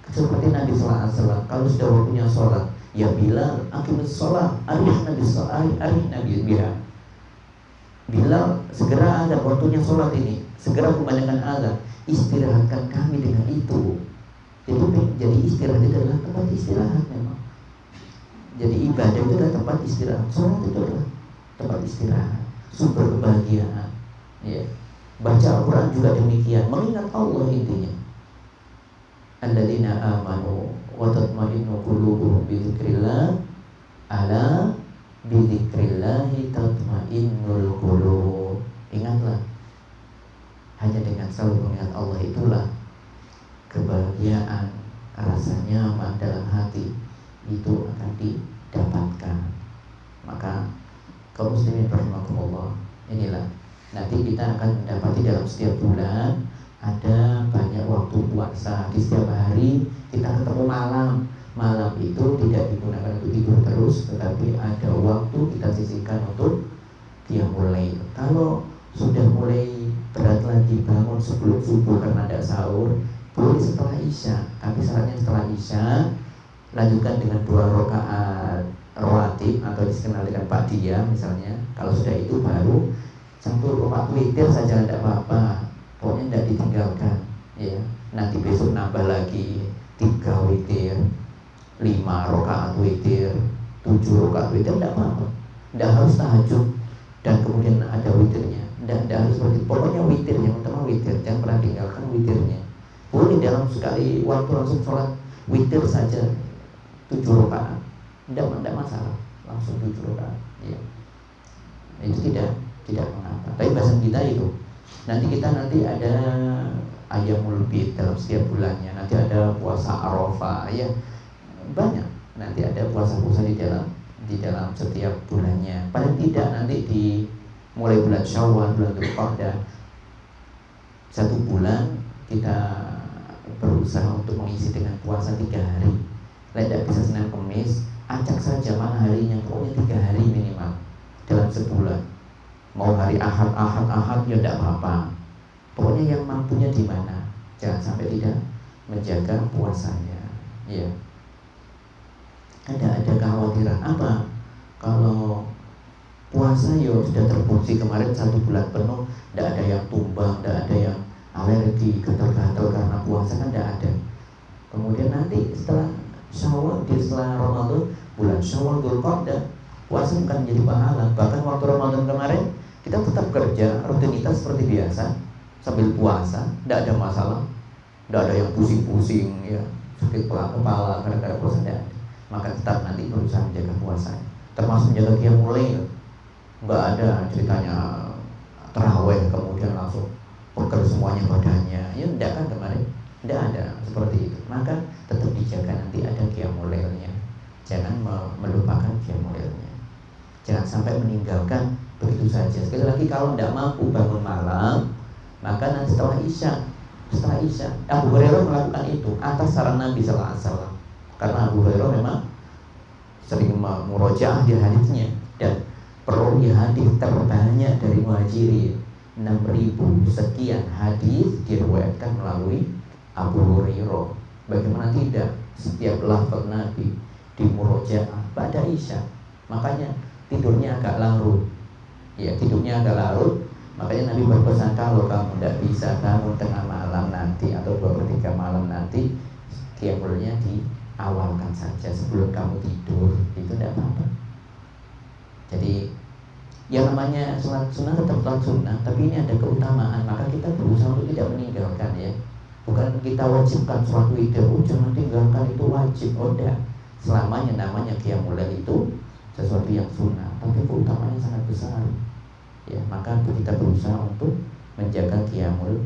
Seperti Nabi Sallallahu Alaihi Wasallam, kalau sudah waktunya sholat, ya Bilal, aqimus sholat, arihna biha. Bilal, segera ada waktunya sholat ini, segera kumandangkan azan, istirahatkan kami dengan itu. Jadi istirahat itu adalah tempat istirahat memang. Jadi ibadah itu adalah tempat istirahat, sholat itu adalah tempat istirahat, sumber kebahagiaan. Ya. Baca Al-Quran juga demikian, mengingat Allah intinya. Alladzina amanu wa tatma'innu qulubuhum bi dzikrillah, ala bi dzikrillahi tatma'innul qulub. Ingatlah, hanya dengan selalu mengingat Allah itulah kebahagiaan, rasa nyaman dalam hati itu akan didapatkan. Maka kaum muslimin rahimakumullah, inilah nanti kita akan mendapati dalam setiap bulan ada banyak waktu puasa. Di setiap hari kita ketemu malam. Malam itu tidak digunakan untuk tidur terus, tetapi ada waktu kita sisihkan untuk qiyamul lail. Kalau sudah mulai berat lagi bangun sebelum subuh karena ada sahur, boleh setelah isya. Tapi syaratnya setelah isya lanjutkan dengan 2 rakaat rawatib atau dikenal dengan ba'diyah misalnya. Kalau sudah itu baru 1 rakaat witir saja tidak apa-apa, pokoknya tidak ditinggalkan, ya. Nanti besok nambah lagi 3 witir, 5 rakaat witir, 7 rakaat witir, tidak apa-apa. Tidak harus tahajud dan kemudian ada witirnya, tidak harus seperti itu. Pokoknya witir, yang utama witir, jangan pernah tinggalkan witirnya. Boleh dalam sekali waktu langsung sholat witir saja 7 rakaat, tidak masalah, langsung 7 rakaat, ya. Itu tidak mengapa. Tapi bahasan kita itu nanti ada Ayyamul Bid dalam setiap bulannya. Nanti ada puasa Arafah, ya banyak. Nanti ada puasa-puasa di dalam di dalam setiap bulannya. Paling tidak nanti di mulai bulan Syawal, bulan Dzulqa'dah, 1 bulan kita berusaha untuk mengisi dengan puasa 3 hari. Tidak bisa Senin Kamis, acak saja mana harinya, pokoknya 3 hari minimal dalam sebulan. Mau hari Ahad ya tidak apa-apa. Pokoknya yang mampunya di mana, jangan sampai tidak menjaga puasanya. Ya. Ada kekhawatiran apa? Kalau puasa ya sudah terfungsi kemarin 1 bulan penuh, tidak ada yang tumbang, tidak ada yang alergi, gatal-gatal karena puasa, kan tidak ada. Kemudian nanti setelah Syawal, setelah Ramadan, bulan Syawal, Dzulqa'dah, puasa bukan menjadi pahala. Bahkan waktu Ramadan kemarin kita tetap kerja, rutinitas seperti biasa sambil puasa, tidak ada masalah, tidak ada yang pusing-pusing, ya, sakit kepala gara-gara puasa, tidak ada. Maka tetap nanti berusaha menjaga puasanya, termasuk menjaga qiyamul lail. Nggak ada ceritanya tarawih kemudian langsung peker semuanya badannya, ya tidak kan kemarin, tidak ada seperti itu. Maka tetap dijaga, nanti ada qiyamul lailnya, jangan melupakan qiyamul lailnya, jangan sampai meninggalkan begitu saja. Sekali lagi, kalau tidak mampu bangun malam, maka nanti setelah isya Abu Hurairah melakukan itu atas saran Nabi Sallallahu Alaihi Wasallam, karena Abu Hurairah memang sering murojaah di hadisnya, dan peroleh hadis terbanyak dari Muhajirin, 6.000 sekian hadis diriwayatkan melalui Abu Hurairah. Bagaimana tidak, setiap lafaz Nabi di murojaah pada isya. Makanya tidurnya agak larut. Ya, tidurnya agak larut. Makanya Nabi berpesan, kalau kamu tidak bisa bangun tengah malam nanti atau 2/3 malam nanti, qiyamulnya diawalkan saja sebelum kamu tidur, itu tidak apa-apa. Jadi yang namanya sholat sunnah tetap sholat sunnah, tapi ini ada keutamaan, maka kita berusaha untuk tidak meninggalkan, ya. Bukan kita wajibkan sholat witir, jangan tinggalkan, itu wajib. Oh tidak, selamanya namanya qiyamul lail itu sesuatu yang sunnah, tapi keutamaannya sangat besar, ya. Maka kita berusaha untuk menjaga qiyamul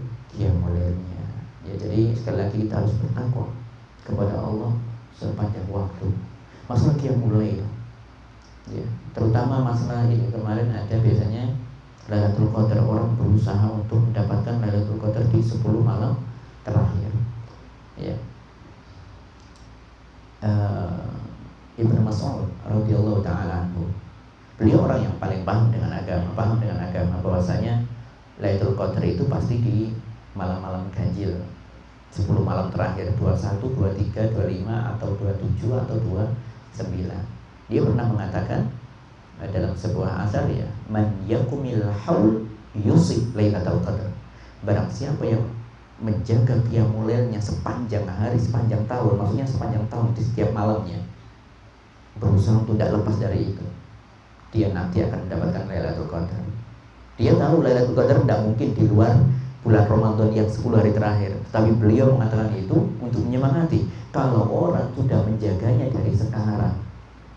lailnya, ya. Jadi sekali lagi kita harus bertakwa kepada Allah sepanjang waktu. Masalah qiyamul lail, ya, terutama masalah ini kemarin ada biasanya Lailatul Qadar, orang berusaha untuk mendapatkan Lailatul Qadar di 10 malam terakhir, ya. Ibnu Mas'ud radhiyallahu ta'ala anhu, beliau orang yang paling paham dengan agama, bahwasanya Lailatul Qadar itu pasti di malam-malam ganjil, 10 malam terakhir, 21, 23, 25 atau 27 atau 29. Dia pernah mengatakan dalam sebuah asar, ya, man yakumil haul yusib lailatul qadar. Barang siapa yang menjaga qiyamul lailnya sepanjang hari, sepanjang tahun, maksudnya sepanjang tahun di setiap malamnya, berusaha untuk tidak lepas dari itu, dia nanti akan mendapatkan Lailatul Qadar. Dia tahu Lailatul Qadar tidak mungkin di luar bulan Ramadan yang 10 hari terakhir, tapi beliau mengatakan itu untuk menyemangati kalau orang sudah menjaganya dari sekarang,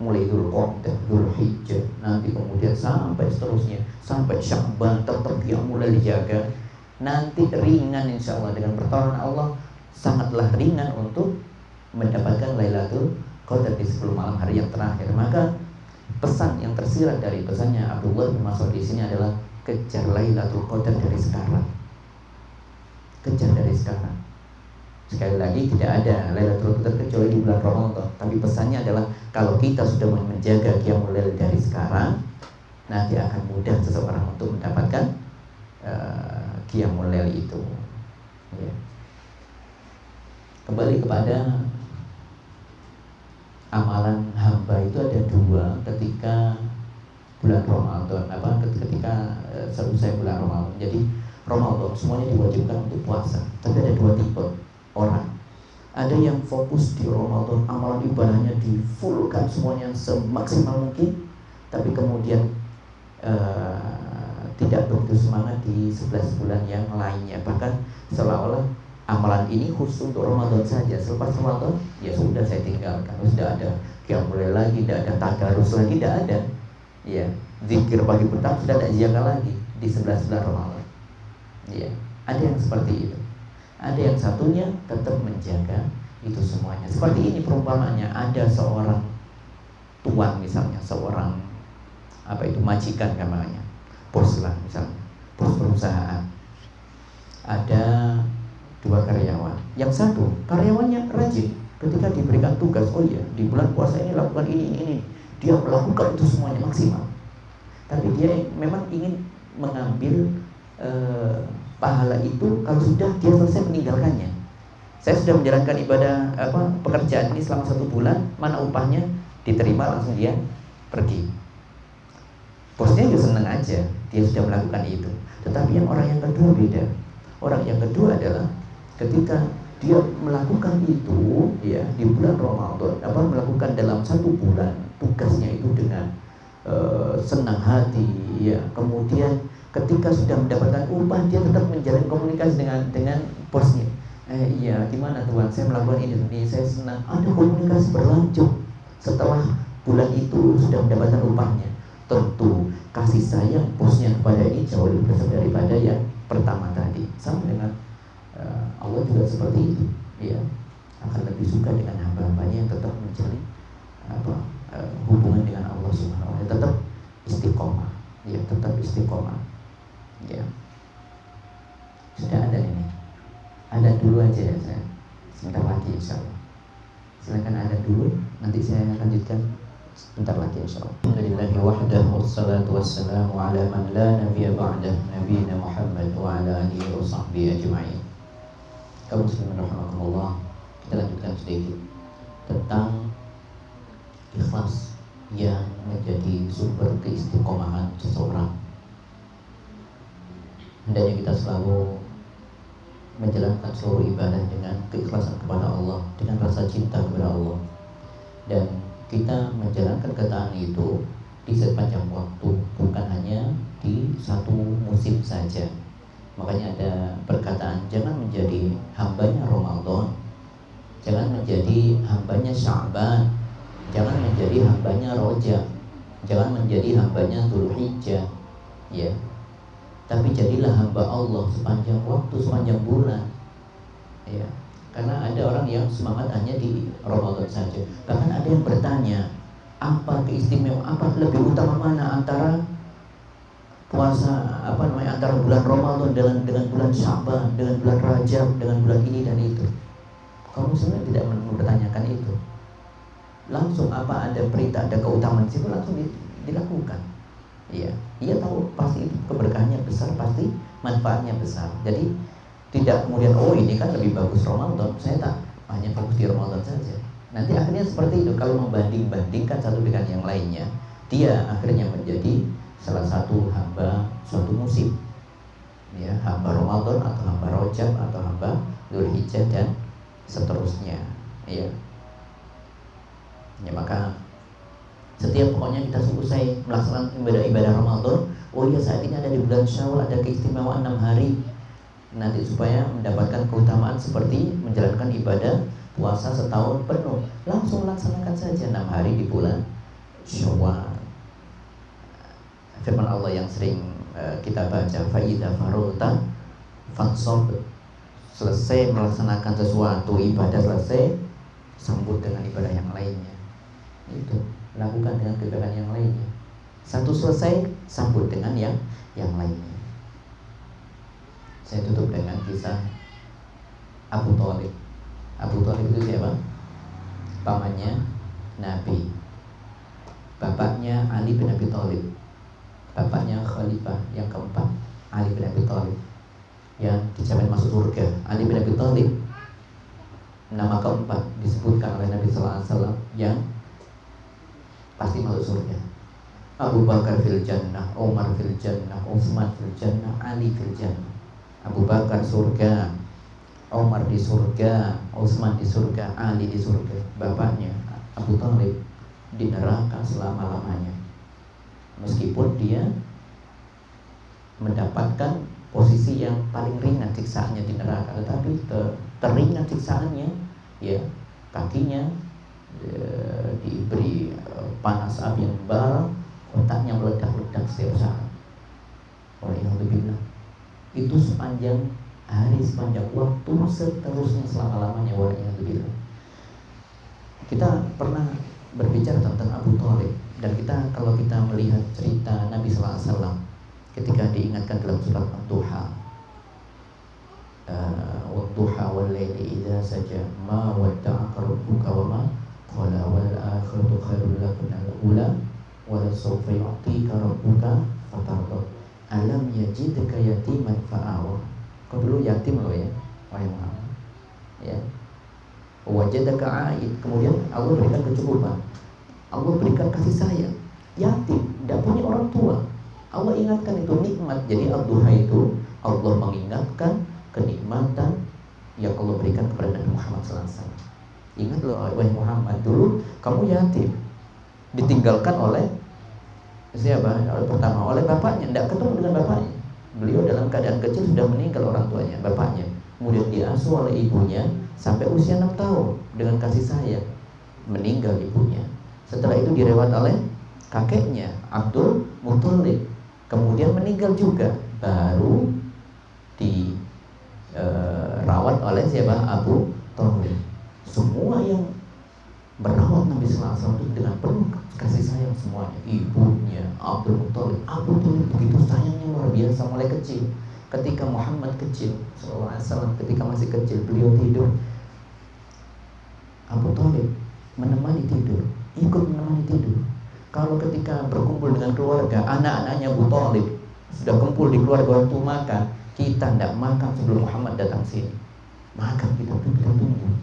mulai Dzulqa'dah, Dzulhijjah, nanti kemudian sampai seterusnya, sampai Sya'ban, tetap yang mulai dijaga, nanti ringan insya Allah, dengan pertolongan Allah sangatlah ringan untuk mendapatkan Lailatul Qadar di 10 malam hari yang terakhir. Maka pesan yang tersirat dari pesannya Abdullah bin Mas'ud di sini adalah kejar Lailatul Qadar dari sekarang. Kejar dari sekarang. Sekali lagi, tidak ada Lailatul Qadar kecuali di bulan Ramadan. Tapi pesannya adalah kalau kita sudah menjaga qiyamul lail dari sekarang, nanti akan mudah seseorang untuk mendapatkan qiyamul lail itu, ya. Kembali kepada amalan hamba itu ada 2 ketika bulan Ramadan, ketika selesai bulan Ramadan. Jadi Ramadan semuanya diwajibkan untuk puasa, tapi ada 2 tipe orang. Ada yang fokus di Ramadan, amalan ibadahnya di-fullkan semuanya semaksimal mungkin, tapi kemudian tidak begitu semangat di 11 bulan yang lainnya. Bahkan seolah-olah amalan ini khusus untuk Ramadan saja, selepas Ramadan ya sudah saya tinggalkan, sudah ada qiyamul lail lagi, tidak ada tadarus lagi, tidak ada, ya, zikir pagi petang sudah tidak ziarah lagi di 11 bulan Ramadan, ya. Ada yang seperti itu. Ada yang satunya tetap menjaga itu semuanya. Seperti ini perumpamanya, ada seorang tuan misalnya, seorang majikan namanya, bos lah misalnya, bos perusahaan, ada 2 karyawan. Yang satu karyawannya rajin, ketika diberikan tugas, oh iya di bulan puasa ini lakukan ini, dia melakukan itu semuanya maksimal. Tapi dia memang ingin mengambil pahala itu kalau sudah dia selesai meninggalkannya. Saya sudah menjalankan ibadah pekerjaan ini selama 1 bulan, mana upahnya? Diterima langsung dia pergi. Bosnya juga senang aja, dia sudah melakukan itu. Tetapi yang orang yang kedua beda. Orang yang kedua adalah ketika dia melakukan itu ya di bulan Ramadan, melakukan dalam 1 bulan tugasnya itu dengan senang hati ya. Kemudian ketika sudah mendapatkan upah, dia tetap menjalin komunikasi dengan bosnya. Iya, gimana tuan, saya melakukan ini, saya senang. Ada komunikasi berlanjut setelah bulan itu sudah mendapatkan upahnya. Tentu kasih sayang bosnya kepada ini jauh lebih besar daripada yang pertama tadi. Sama dengan Allah juga seperti itu, ya, akan lebih suka dengan hamba-hambanya yang tetap menjalin hubungan dengan Allah Subhanahu wa Ta'ala, tetap istiqomah, ya, tetap istiqomah, ya. Sudah ada ini, ada dulu aja ya, saya sebentar lagi insyaallah. Silakan ada dulu, nanti saya lanjutkan sebentar lagi insyaallah. Alhamdulillahi wahdahu wassalatu wassalamu ala man la nabiyya ba'dah, nabiyina Muhammad wa ala alihi wa sahbihi ajma'in. Kaum muslimin rahimakumullah, kita lanjutkan sedikit tentang ikhlas yang menjadi sumber keistiqomahan seseorang. Hendaknya kita selalu menjalankan seluruh ibadah dengan keikhlasan kepada Allah, dengan rasa cinta kepada Allah, dan kita menjalankan ketaatan itu di sepanjang waktu, bukan hanya di satu musim saja. Makanya ada perkataan, jangan menjadi hambanya Ramadan, jangan menjadi hambanya Sya'ban, jangan menjadi hambanya Rajab, jangan menjadi hambanya Dzulhijjah, ya. Tapi jadilah hamba Allah sepanjang waktu, sepanjang bulan, ya. Karena ada orang yang semangat hanya di Ramadan saja. Bahkan ada yang bertanya, apa keistimewaan, apa lebih utama mana antara puasa antara bulan Ramadan dengan bulan Sya'ban, dengan bulan Rajab, dengan bulan ini dan itu? Kamu sebenarnya tidak mempertanyakan itu. Langsung ada perintah, ada keutamaan situ, langsung dilakukan. Iya, ia tahu pasti itu keberkahannya besar, pasti manfaatnya besar. Jadi tidak kemudian ini kan lebih bagus Ramadan, saya tak hanya fokus di Ramadan saja. Nanti akhirnya seperti itu, kalau membanding-bandingkan satu dengan yang lainnya, dia akhirnya menjadi salah satu hamba suatu musim, ya, hamba Ramadan atau hamba Rajab atau hamba Dzulhijjah dan seterusnya, ya. Ya, maka setiap pokoknya kita selesai melaksanakan ibadah Ramadan, oh iya saat ini ada di bulan Syawal, ada keistimewaan 6 hari nanti supaya mendapatkan keutamaan seperti menjalankan ibadah puasa setahun penuh. Langsung laksanakan saja 6 hari di bulan Syawal. Firman Allah yang sering kita baca, fa idza faragta fansab. Selesai melaksanakan sesuatu ibadah, selesai sambut dengan ibadah yang lainnya. Itu lakukan dengan kebaikan yang lainnya. Satu selesai, sambut dengan yang lainnya. Saya tutup dengan kisah Abu Thalib. Abu Thalib itu siapa? Pamannya Nabi, bapaknya Ali bin Abi Thalib, bapaknya Khalifah yang keempat, Ali bin Abi Thalib, yang dijamin masuk surga. Ali bin Abi Thalib, nama keempat disebutkan oleh Nabi Sallallahu Alaihi Wasallam yang pasti masuk surga. Abu Bakar fil jannah, Umar fil jannah, Utsman fil jannah, Ali fil jannah. Abu Bakar surga, Umar di surga, Utsman di surga, Ali di surga. Bapaknya Abu Thalib di neraka selama-lamanya. Meskipun dia mendapatkan posisi yang paling ringan siksaannya di neraka, tetapi teringan siksaannya, ya, kakinya diberi panas api yang membara, otaknya meledak-ledak setiap saat. Waliyahulillah. Itu sepanjang hari, sepanjang waktu, seterusnya selama-lamanya. Waliyahulillah. Kita pernah berbicara tentang Abu Thalib. Dan kalau kita melihat cerita Nabi sallallahu alaihi wasallam ketika diingatkan dalam surat Ad-Duha, wad-duha wal laili idza saja ma wadda'aka rabbuka wa ma qala wal akhiratu khairul laka minal ula wa la sawfa yu'tika rabbuka fatarda alam yajidka yatiman fa'awa. Kau dulu yatim loh ya, wahai Muhammad. Ya. Wajadaka a'id, kemudian Allah berikan kecukupan. Allah berikan kasih sayang. Yatim, tidak punya orang tua, Allah ingatkan itu nikmat. Jadi Ad-Duha itu Allah mengingatkan kenikmatan yang Allah berikan kepada Nabi Muhammad SAW. Ingat loh wahai Muhammad, dulu kamu yatim, ditinggalkan oleh siapa? Pertama oleh bapaknya, tidak ketemu dengan bapaknya. Beliau dalam keadaan kecil sudah meninggal orang tuanya, bapaknya. Kemudian diasuh oleh ibunya sampai usia 6 tahun dengan kasih sayang. Meninggal ibunya. Setelah itu dirawat oleh kakeknya Abdul Muthalib. Kemudian meninggal juga. Baru dirawat oleh siapa? Abu Thalib. Semua yang merawat Nabi sallallahu alaihi wasallam dengan penuh kasih sayang semuanya. Ibunya Abdul Muthalib. Abu Thalib begitu sayangnya luar biasa mulai kecil. Ketika Muhammad kecil sallallahu alaihi wasallam, ketika masih kecil beliau tidur, Abu Thalib menemani tidur, ikut menemani tidur. Kalau ketika berkumpul dengan keluarga, anak-anaknya Abu Thalib sudah kumpul di keluarga waktu makan, kita tidak makan sebelum Muhammad datang sini. Makan kita tunggu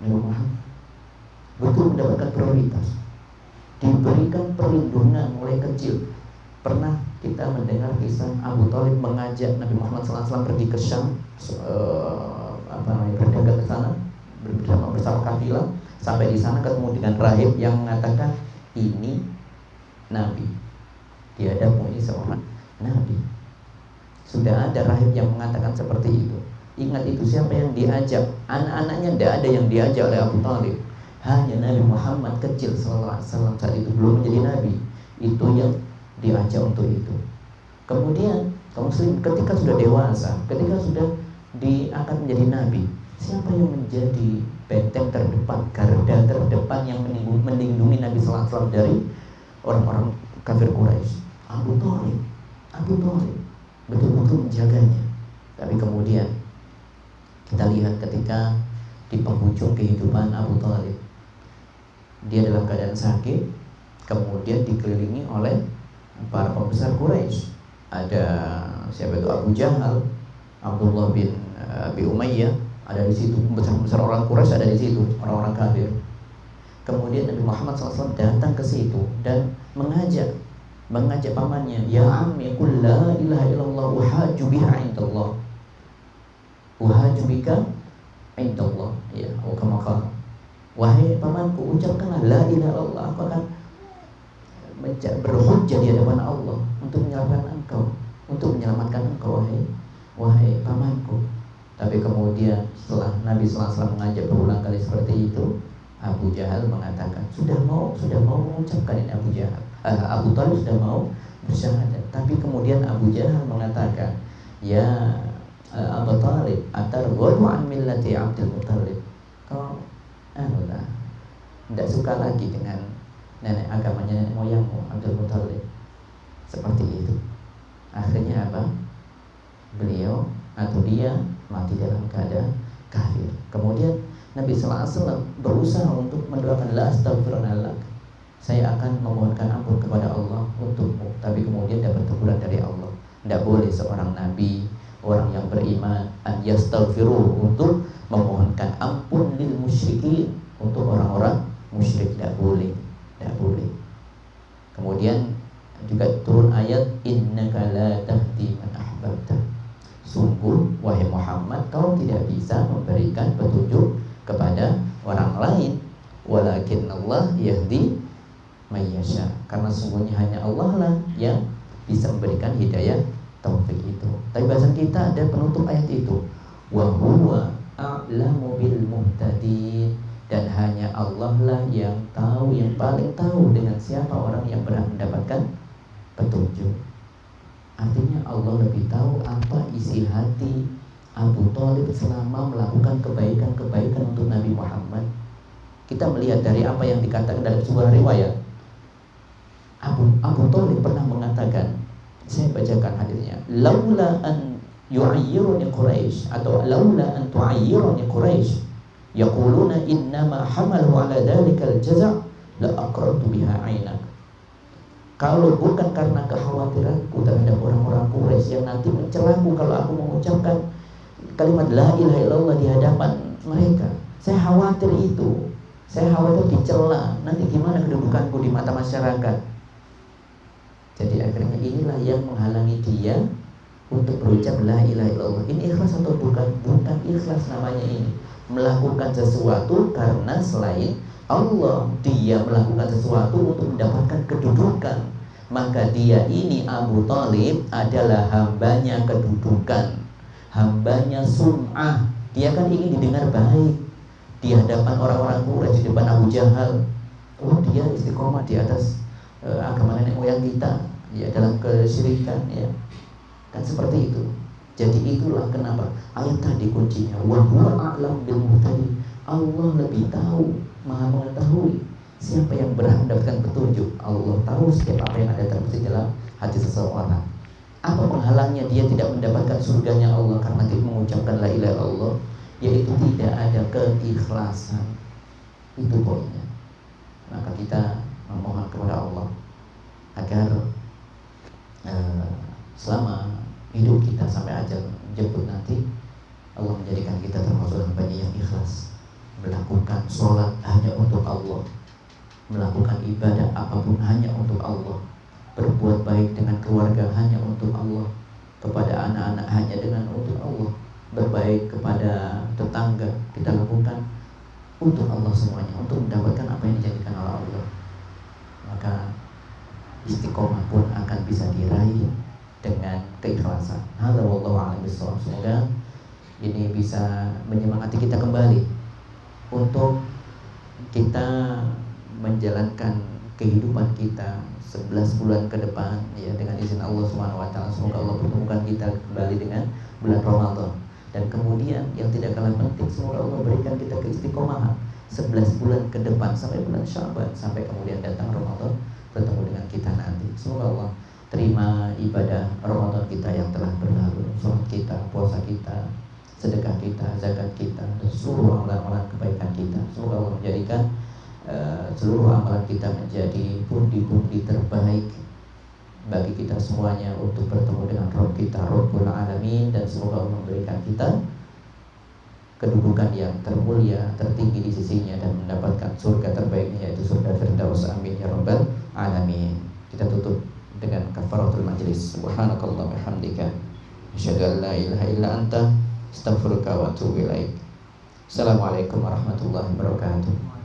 Nabi Muhammad betul mendapatkan prioritas, diberikan perlindungan mulai kecil. Pernah kita mendengar kisah Abu Thalib mengajak Nabi Muhammad SAW pergi ke Syam, berdagang ke sana bersama kafilah. Sampai di sana ketemu dengan rahib yang mengatakan ini Nabi, tiadamu ini seorang Nabi. Sudah ada rahib yang mengatakan seperti itu. Ingat itu, siapa yang diajak? Anak-anaknya tidak ada yang diajak oleh Abu Thalib. Hanya Nabi Muhammad kecil sallallahu alaihi wasallam saat itu belum menjadi Nabi, itu yang diajak untuk itu. Kemudian kaum muslim ketika sudah dewasa, ketika sudah diangkat menjadi Nabi, siapa yang menjadi benteng terdepan, garda terdepan yang melindungi Nabi sallallahu alaihi wasallam dari orang-orang kafir Quraisy? Abu Thalib. Abu Thalib betul-betul menjaganya. Tapi kemudian kita lihat ketika di penghujung kehidupan Abu Thalib, dia dalam keadaan sakit, kemudian dikelilingi oleh para pembesar Quraisy. Ada siapa itu? Abu Jahal, Abdullah bin Abi Umayyah ada di situ, besar-besar orang Quraisy ada di situ, orang-orang kafir. Kemudian Nabi Muhammad SAW datang ke situ dan mengajak pamannya, ya ammi qul la ilaha illallah uhajju biha indallah, uhajju bika indallah, ya, kama qala, wahai pamanku, ucapkanlah la ilaha illallah, aku akan berhujjah di hadapan Allah untuk menyelamatkan engkau, wahai pamanku. Tapi kemudian setelah Nabi SAW mengajak berulang kali seperti itu, Abu Jahal mengatakan sudah mau mengucapkan ini. Abu Thalib sudah mau bersyahadat. Tapi kemudian Abu Jahal mengatakan, ya Abu Thalib, atarghabu an millati Abdul Muthalib, kau tidak suka lagi dengan nenek agamanya nenek moyangmu Abdul Muthalib. Seperti itu. Akhirnya apa? Beliau atau dia mati dalam keadaan kafir. Kemudian Nabi sallallahu alaihi wasallam berusaha untuk mendoakan, la astaghfirullah, saya akan memohonkan ampun kepada Allah untukmu. Tapi kemudian dapat teguran dari Allah, tidak boleh seorang nabi, orang yang beriman, an yastaghfiru, untuk memohonkan ampun lil musyrikin, untuk orang-orang musyrik, tidak boleh. Kemudian juga turun ayat, innaka la tahdi man ahbabta, sungguh wahai Muhammad, kau tidak bisa memberikan petunjuk kepada orang lain, walakin Allah yahdi may yasha, karena sungguhnya hanya Allah lah yang bisa memberikan hidayah taufik itu. Tapi bahasan kita ada penutup ayat itu, wa huwa a'lamu bil muhtadin, dan hanya Allah lah yang tahu, yang paling tahu dengan siapa orang yang berhak mendapatkan petunjuk. Artinya Allah lebih tahu apa isi hati Abu Thalib selama melakukan kebaikan-kebaikan untuk Nabi Muhammad. Kita melihat dari apa yang dikatakan dalam sebuah riwayat, Abu Thalib pernah mengatakan, saya bacakan hadisnya, laula an yu'ayyiruni Quraisy atau laula an tu'ayyiruni Quraisy yaquluna innama hamalu ala dhalikal jaza' la aqrartu biha 'ainak. Kalau bukan karena kekhawatiranku terhadap orang-orang Quraisy yang nanti mencelaku kalau aku mengucapkan kalimat la ilaha illallah di hadapan mereka, saya khawatir itu. Saya khawatir dicela, nanti gimana kedudukanku di mata masyarakat. Jadi akhirnya inilah yang menghalangi dia untuk berucap la ilaha illallah. Ini ikhlas atau bukan? Bukan ikhlas namanya ini. Melakukan sesuatu karena selain Allah, dia melakukan sesuatu untuk mendapatkan kedudukan. Maka dia ini Abu Thalib adalah hambanya kedudukan, hambanya sum'ah. Dia kan ingin didengar baik di hadapan orang-orang Quraisy, di depan Abu Jahal. Oh, dia istiqomah di atas agama nenek moyang kita, ya, dalam kesyirikan, ya, kan seperti itu. Jadi itulah kenapa ayat tadi kuncinya, wa huwa a'lam bil muhtadin. Allah lebih tahu, maha mengetahui siapa yang berhak mendapatkan petunjuk. Allah tahu setiap apa yang ada terbesit dalam hati seseorang. Apa penghalangnya dia tidak mendapatkan surganya Allah karena dia mengucapkan la ilaha illallah? Yaitu tidak ada keikhlasan. Itu poinnya. Maka kita memohon kepada Allah agar selama hidup kita sampai ajal jemput nanti, Allah menjadikan kita termasuk hamba-Nya yang ikhlas, melakukan sholat hanya untuk Allah, melakukan ibadah apapun hanya untuk Allah, berbuat baik dengan keluarga hanya untuk Allah, kepada anak-anak hanya dengan untuk Allah, berbaik kepada tetangga kita lakukan untuk Allah semuanya, untuk mendapatkan apa yang dijadikan oleh Allah. Maka istiqomah pun akan bisa diraih dengan keikhlasan. Hadza wallahu a'lam bishawab. Semoga ini bisa menyemangati kita kembali untuk kita menjalankan kehidupan kita 11 bulan ke depan, ya, dengan izin Allah Subhanahu wa taala. Semoga Allah pertemukan kita kembali dengan bulan Ramadan. Dan kemudian yang tidak kalah penting, semoga Allah berikan kita keistiqomahan 11 bulan ke depan sampai bulan Sya'ban, sampai kemudian datang Ramadan bertemu dengan kita nanti. Semoga Allah terima ibadah Ramadan kita yang telah berlalu, sholat kita, puasa kita, sedekah kita, zakat kita, dan seluruh amalan-amalan kebaikan kita. Semoga Allah menjadikan seluruh amalan kita menjadi pundi-pundi terbaik bagi kita semuanya untuk bertemu dengan Rabb kita, Rabbul Alamin. Dan semoga Allah memberikan kita kedudukan yang termulia, tertinggi di sisinya, dan mendapatkan surga terbaiknya, yaitu surga Firdaus. Amin ya Rabbal Alamin. Kita tutup dengan kafaratul majlis. Subhanakallah bihamdika, asyhadu an la ilaha illa anta, astaghfiruka wa atubu ilaik. Assalamualaikum warahmatullahi wabarakatuh.